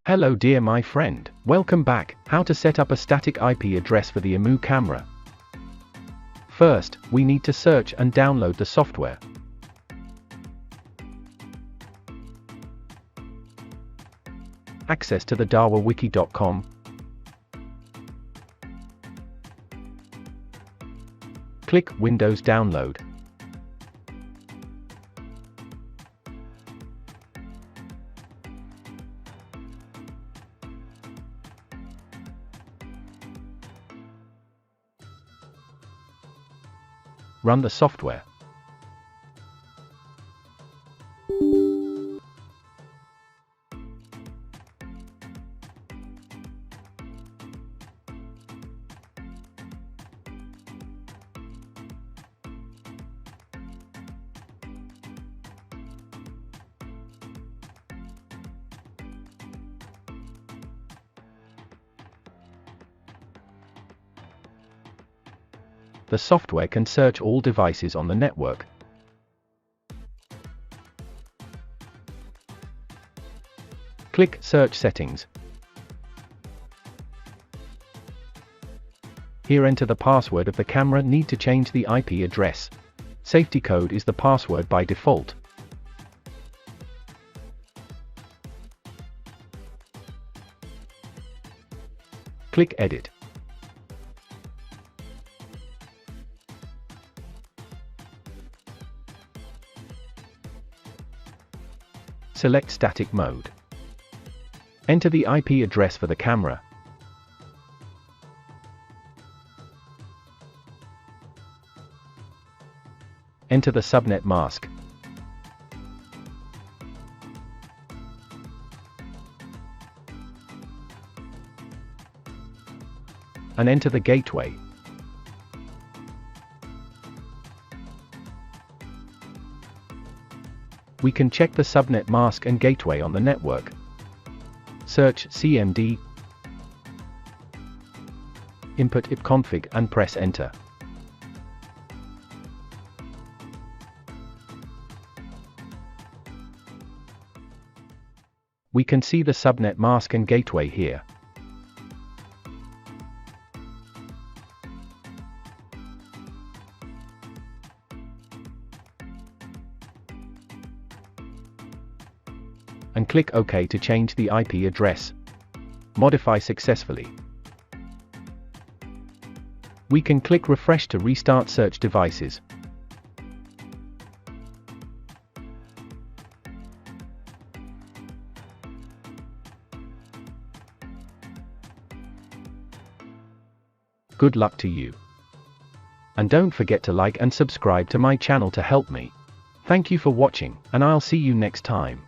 Hello dear my friend, welcome back. How to set up a static IP address for the IMOU camera. First, we need to search and download the software. Access to the dawawiki.com. Click Windows Download. Run the software. The software can search all devices on the network. Click Search Settings. Here enter the password of the camera. Need to change the IP address. Safety code is the password by default. Click Edit. Select Static Mode. Enter the IP address for the camera. Enter the subnet mask. And enter the gateway. We can check the subnet mask and gateway on the network. Search CMD, input ipconfig and press enter. We can see the subnet mask and gateway here. And click OK to change the IP address. Modify successfully. We can click Refresh to restart search devices. Good luck to you. And don't forget to like and subscribe to my channel to help me. Thank you for watching, and I'll see you next time.